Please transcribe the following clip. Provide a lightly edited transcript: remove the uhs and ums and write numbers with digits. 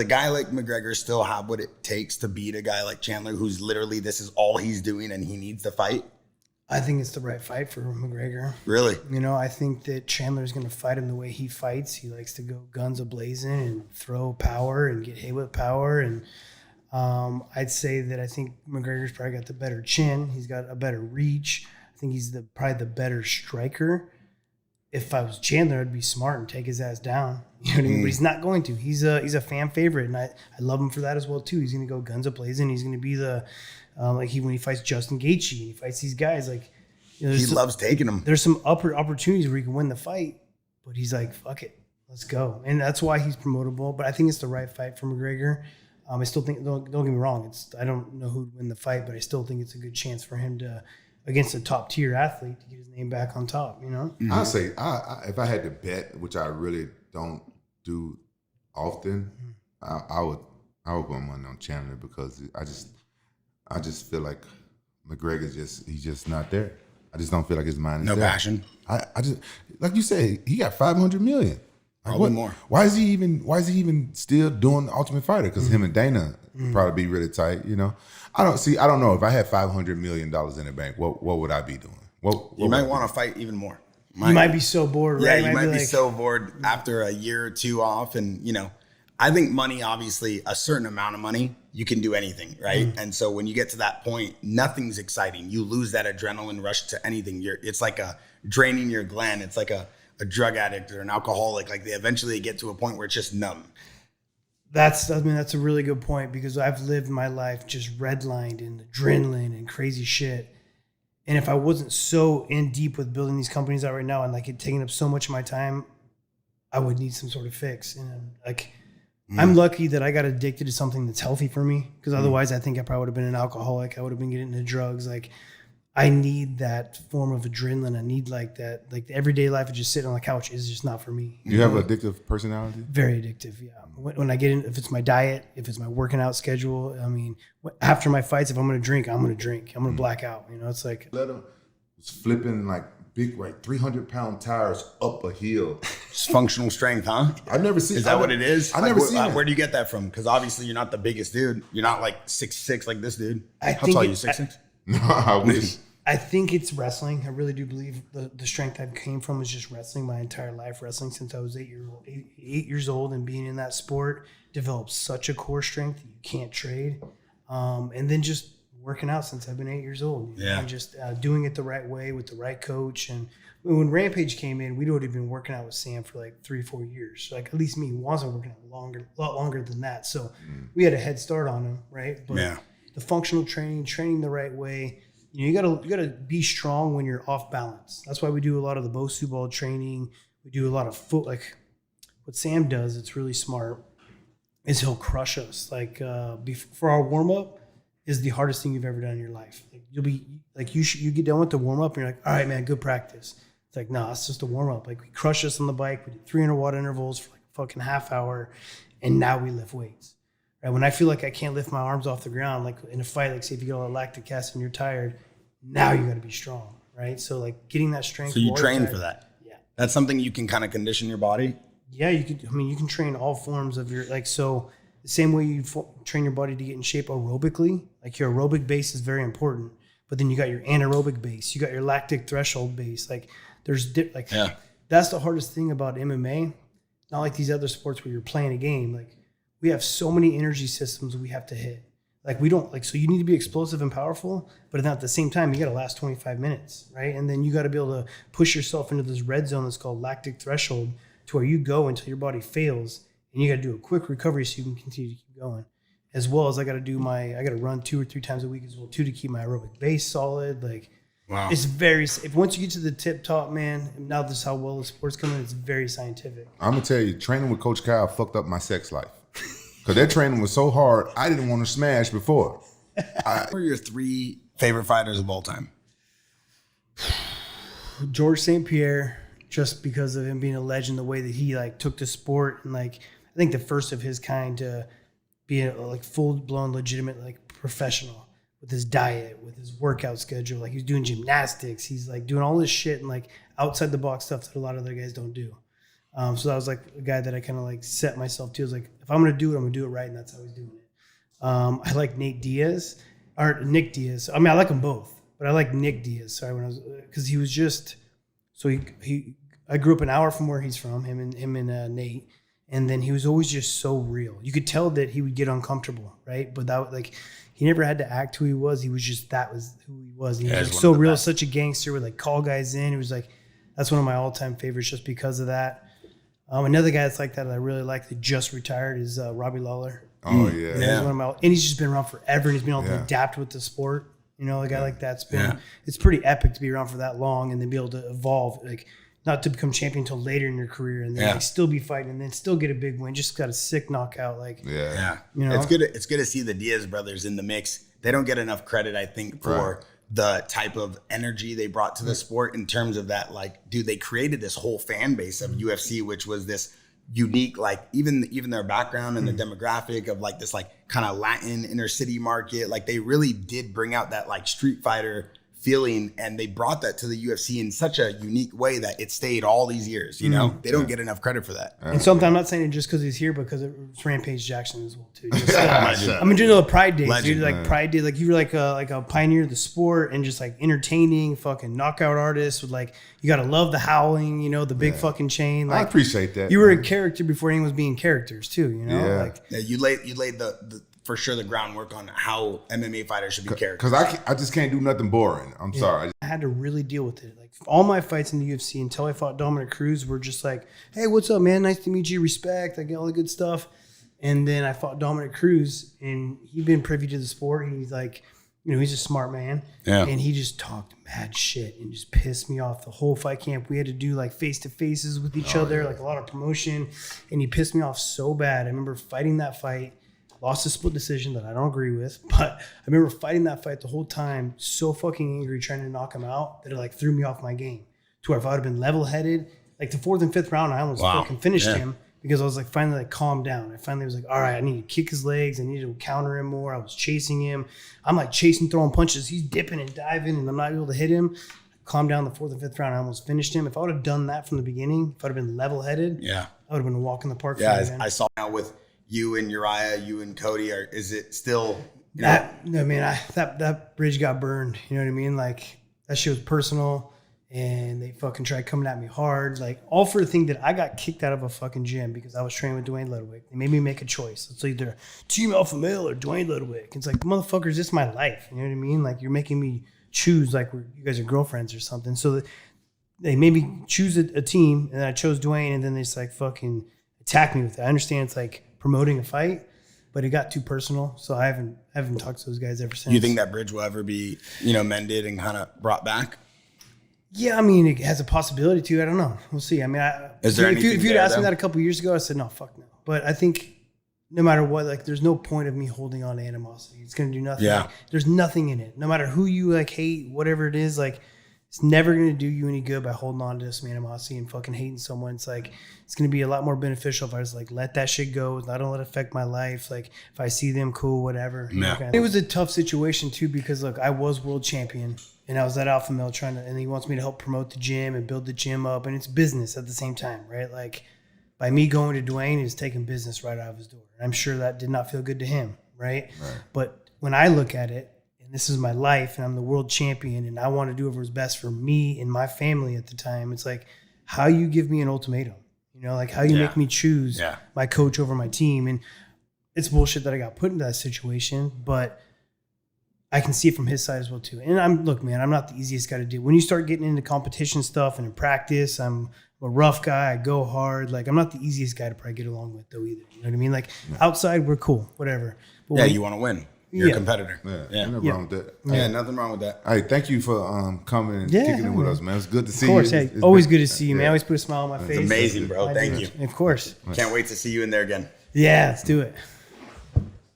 A guy like McGregor still have what it takes to beat a guy like Chandler, who's literally, this is all he's doing and he needs to fight? I think it's the right fight for McGregor. Really? You know, I think that Chandler's going to fight him the way he fights. He likes to go guns a-blazing and throw power and get hit with power. And I'd say that I think McGregor's probably got the better chin. He's got a better reach. I think he's probably the better striker. If I was Chandler, I'd be smart and take his ass down. You know what I mean? But he's not going to. He's a fan favorite, and I love him for that as well too. He's going to go guns a-blazing. He's going to be the when he fights Justin Gaethje, he fights these guys like. You know, he loves taking them. There's some upper opportunities where he can win the fight, but he's like, fuck it, let's go. And that's why he's promotable. But I think it's the right fight for McGregor. I still think, don't get me wrong, I don't know who'd win the fight, but I still think it's a good chance for him to, against a top tier athlete, to get his name back on top, you know? I'll say, if I had to bet, which I really don't do often, I would put money on Chandler because I just feel like McGregor's he's just not there. I just don't feel like his mind is no there. passion. I just, like you said, he got $500 million. Like Probably more. Why is he even still doing the Ultimate Fighter? Because him and Dana probably be really tight, you know. I don't know if I had $500 million in the bank, what would I be doing? What you might want to fight even more. You might be so bored, right? Yeah, you might be so bored after a year or two off. And, you know, I think money, obviously, a certain amount of money, you can do anything, right? And so when you get to that point, nothing's exciting. You lose that adrenaline rush to anything. It's like draining your gland. It's like a drug addict or an alcoholic. Like they eventually get to a point where it's just numb. That's a really good point because I've lived my life just redlined in adrenaline and crazy shit. And if I wasn't so in deep with building these companies out right now and like it taking up so much of my time, I would need some sort of fix. And I'm lucky that I got addicted to something that's healthy for me because otherwise I think I probably would have been an alcoholic. I would have been getting into drugs. Like I need that form of adrenaline. I need like that. Like the everyday life of just sitting on the couch is just not for me. You have an addictive personality? Very addictive, yeah. When I get in, if it's my diet, if it's my working out schedule, I mean, after my fights, if I'm going to drink, I'm going to drink. I'm going to black out. You know, it's like. Let him flipping like big, like 300-pound tires up a hill. Just functional strength, huh? I've never seen. Is that what it is? I've never seen it. Where do you get that from? Because obviously you're not the biggest dude. You're not like 6'6" like this dude. How tall are you? 6'6"? No, I wish. I think it's wrestling. I really do believe the strength I came from is just wrestling my entire life. Wrestling since I was 8 years old, and being in that sport developed such a core strength that you can't trade. And then just working out since I've been 8 years old. You know, and just doing it the right way with the right coach. And when Rampage came in, we'd already been working out with Sam for like 3-4 years. So like at least me wasn't working out a lot longer than that. So we had a head start on him, right? But the functional training the right way. You know, you gotta be strong when you're off balance. That's why we do a lot of the Bosu ball training. We do a lot of foot. Like what Sam does, it's really smart. Is he'll crush us. Like for our warm up is the hardest thing you've ever done in your life. Like you'll be like you get done with the warm up and you're like, all right, man, good practice. It's like, no, it's just a warm up. Like we crush us on the bike. We did 300 watt intervals for like a fucking half hour, and now we lift weights. Right? When I feel like I can't lift my arms off the ground, like in a fight, like say if you get all lactic acid and you're tired, now you got to be strong, right? So like getting that strength. So you train for that. Yeah, that's something you can kind of condition your body. Yeah, you could. I mean, you can train all forms of your so the same way you train your body to get in shape aerobically. Like your aerobic base is very important, but then you got your anaerobic base, you got your lactic threshold base. Like there's that's the hardest thing about MMA. Not like these other sports where you're playing a game. Like we have so many energy systems we have to hit. Like we don't like, so you need to be explosive and powerful, but at the same time, you got to last 25 minutes, right? And then you got to be able to push yourself into this red zone that's called lactic threshold to where you go until your body fails, and you got to do a quick recovery so you can continue to keep going. As well as I got to run 2 or 3 times a week as well too to keep my aerobic base solid. Like it's very, if once you get to the tip top, man, and now this is how well the sport's coming, it's very scientific. I'm gonna tell you, training with Coach Kyle fucked up my sex life. Because that training was so hard, I didn't want to smash before. Who are your 3 favorite fighters of all time? George St. Pierre, just because of him being a legend, the way that he like took the sport, and like I think the first of his kind to be a like full blown legitimate like professional with his diet, with his workout schedule. Like he's doing gymnastics, he's like doing all this shit and like outside the box stuff that a lot of other guys don't do. So that was like a guy that I kind of like set myself to. I was like, if if I'm going to do it, I'm going to do it right. And that's how he's doing it. I like Nick Diaz. I like them both, but I like Nick Diaz. Sorry, because he was just, I grew up an hour from where he's from, him and Nate. And then he was always just so real. You could tell that he would get uncomfortable, right? But that, like, he never had to act who he was. He was just, that was who he was. And he was like so real, such a gangster, would like call guys in. It was like, that's one of my all-time favorites just because of that. Another guy that's like that I really like that just retired is Robbie Lawler. Oh, yeah. He's one of and he's just been around forever, and he's been able to adapt with the sport. You know, a guy like that's been, it's pretty epic to be around for that long and then be able to evolve, like, not to become champion until later in your career, and then like, still be fighting, and then still get a big win. Just got a sick knockout, like you know, it's good. It's good to see the Diaz brothers in the mix. They don't get enough credit, I think, for the type of energy they brought to the sport in terms of that. Like, dude, they created this whole fan base of UFC, which was this unique, like even their background and the demographic of like this like kind of Latin inner city market. Like they really did bring out that like Street Fighter feeling, and they brought that to the UFC in such a unique way that it stayed all these years. You know, they don't get enough credit for that. And sometimes I'm not saying it just because he's here, because it's Rampage Jackson as well too. Just, I mean, doing the Pride Days, dude. Like Pride Day, like you were like a pioneer of the sport and just like entertaining, fucking knockout artist with like, you gotta love the howling, you know, the big fucking chain. Like, I appreciate that. You were a character before anyone was being characters too. You know, like you laid the for sure the groundwork on how MMA fighters should be characters. Because I just can't do nothing boring. I'm sorry. I had to really deal with it. Like all my fights in the UFC until I fought Dominic Cruz were just like, hey, what's up, man? Nice to meet you. Respect. I get all the good stuff. And then I fought Dominic Cruz, and he'd been privy to the sport. He's like, you know, he's a smart man. Yeah. And he just talked mad shit and just pissed me off the whole fight camp. We had to do like face-to-faces with each other, like a lot of promotion. And he pissed me off so bad. I remember fighting that fight. Lost a split decision that I don't agree with, but I remember fighting that fight the whole time, so fucking angry, trying to knock him out, that it like threw me off my game. To where if I would have been level-headed, like the 4th and 5th round, I almost fucking finished him because I was like finally like calmed down. I finally was like, all right, I need to kick his legs. I need to counter him more. I was chasing him. I'm like chasing, throwing punches. He's dipping and diving, and I'm not able to hit him. Calm down the 4th and 5th round. I almost finished him. If I would have done that from the beginning, if I'd have been level-headed, I would have been a walk in the park. Yeah, I saw now with you and Uriah, you and Cody, or is it still? That bridge got burned. You know what I mean? Like that shit was personal, and they fucking tried coming at me hard. Like all for the thing that I got kicked out of a fucking gym because I was training with Dwayne Ludwig. They made me make a choice. It's either Team Alpha Male or Dwayne Ludwig. It's like, motherfuckers, this is my life. You know what I mean? Like you're making me choose. Like you guys are girlfriends or something. So they made me choose a team, and then I chose Dwayne, and then they just like fucking attacked me with it. I understand it's like promoting a fight, but it got too personal, so I haven't talked to those guys ever since. You think that bridge will ever be, you know, mended and kind of brought back? Yeah, I mean, it has a possibility to. I don't know. We'll see. I mean, if you'd asked me that a couple of years ago, I said no, fuck no. But I think no matter what, like, there's no point of me holding on to animosity. It's gonna do nothing. Yeah. Like, there's nothing in it. No matter who you like hate, whatever it is, like. It's never going to do you any good by holding on to some animosity and fucking hating someone. It's like, it's going to be a lot more beneficial if I just like let that shit go. I don't let it affect my life. Like if I see them, cool, whatever. Yeah. It was a tough situation too, because look, I was world champion and I was at Alpha Male and he wants me to help promote the gym and build the gym up, and it's business at the same time, right? Like by me going to Dwayne is taking business right out of his door. And I'm sure that did not feel good to him. Right. But when I look at it, this is my life and I'm the world champion and I want to do whatever's best for me and my family at the time. It's like how you give me an ultimatum, you know, like how you make me choose my coach over my team. And it's bullshit that I got put into that situation, but I can see it from his side as well too. And look, man, I'm not the easiest guy to do. When you start getting into competition stuff and in practice, I'm a rough guy. I go hard. Like I'm not the easiest guy to probably get along with though either. You know what I mean? Like outside we're cool, whatever. But you want to win. You're a competitor. Nothing wrong with that. Yeah, nothing wrong with that. Hey, thank you for coming and kicking it with us, man. It's good to see you. Of course, hey, always good to see you, man. Always put a smile on my face. It's amazing, bro. Thank you. Of course. Can't wait to see you in there again. Yeah, let's do it.